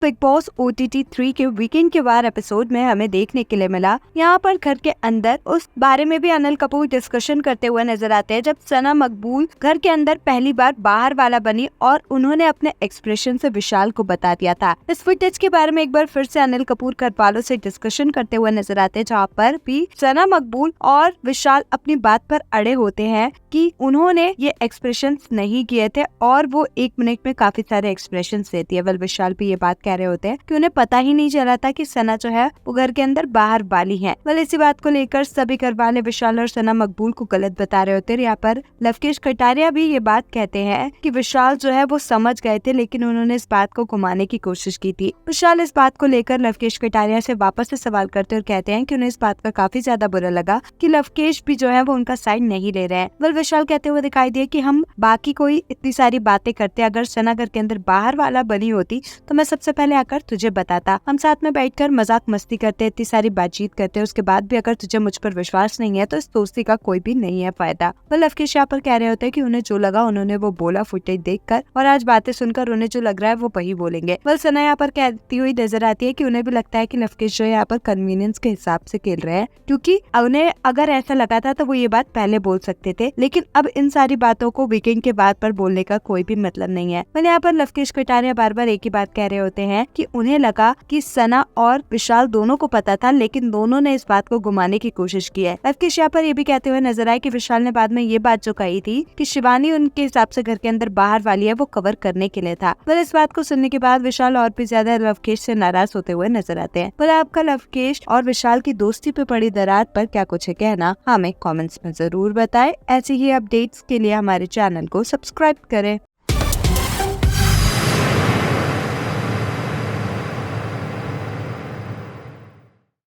Big boss OTT 3 के weekend के वार episode में हमें देखने के लिए मिला। यहाँ पर घर के अंदर उस बारे में भी अनिल कपूर डिस्कशन करते हुए नजर आते हैं जब सना मकबूल घर के अंदर पहली बार बाहर वाला बनी और उन्होंने अपने एक्सप्रेशन से विशाल को बता दिया था। इस फुटेज के बारे में एक बार फिर से अनिल कपूर घर वालों से डिस्कशन करते हुए नजर आते हैं, जहाँ पर भी सना मकबूल और विशाल अपनी बात पर अड़े होते हैं कि उन्होंने ये एक्सप्रेशन नहीं किए थे और वो 1 मिनट में काफी सारे एक्सप्रेशन देती है। विशाल भी ये बात कह रहे होते हैं कि उन्हें पता ही नहीं चला था कि सना जो है वो घर के अंदर बाहर वाली है। इसी बात को लेकर सभी घर वाले विशाल और सना मकबूल को गलत बता रहे होते हैं। यहाँ पर लवकेश कटारिया भी ये बात कहते हैं कि विशाल जो है वो समझ गए थे, लेकिन उन्होंने इस बात को घुमाने की कोशिश की थी। विशाल इस बात को लेकर लवकेश कटारिया से वापस से सवाल करते और कहते हैं कि उन्हें इस बात का काफी ज्यादा बुरा लगा कि लवकेश भी जो है वो उनका साइड नहीं ले रहे हैं। विशाल कहते हुए दिखाई दिए कि हम बाकी कोई इतनी सारी बातें करते, अगर सना घर के अंदर बाहर वाला बनी होती तो मैं सबसे पहले आकर तुझे बताता। हम साथ में बैठकर मजाक मस्ती करते, इतनी सारी बातचीत करते, उसके बाद भी अगर तुझे मुझ पर विश्वास नहीं है तो इस दोस्ती का कोई भी नहीं है फायदा। लवकेश यहाँ पर कह रहे होते हैं कि उन्हें जो लगा उन्होंने वो बोला फुटेज देखकर, और आज बातें सुनकर उन्हें जो लग रहा है वो वही बोलेंगे। सना यहाँ पर कहती हुई नजर आती है कि उन्हें भी लगता है कि लवकेश जो यहाँ पर कन्वीनियंस के हिसाब से खेल रहे हैं, क्योंकि उन्हें अगर ऐसा लगा था तो वो ये बात पहले बोल सकते थे, लेकिन अब इन सारी बातों को वीकेंड के बाद पर बोलने का कोई भी मतलब नहीं है। यहाँ पर लवकेश कटारिया बार बार एक ही बात कह रहे होते हैं कि उन्हें लगा कि सना और विशाल दोनों को पता था, लेकिन दोनों ने इस बात को घुमाने की कोशिश की है। लवकेश यहाँ पर ये भी कहते हुए नजर आए कि विशाल ने बाद में ये बात जो कही थी कि शिवानी उनके हिसाब से घर के अंदर बाहर वाली है, वो कवर करने के लिए था। इस बात को सुनने के बाद विशाल और भी ज्यादा लवकेश से नाराज होते हुए नजर आते हैं। आपका लवकेश और विशाल की दोस्ती पे पड़ी दरार पर क्या कुछ है कहना, हमें कमेंट्स में जरूर बताएं। ऐसी ही अपडेट्स के लिए हमारे चैनल को सब्सक्राइब करें।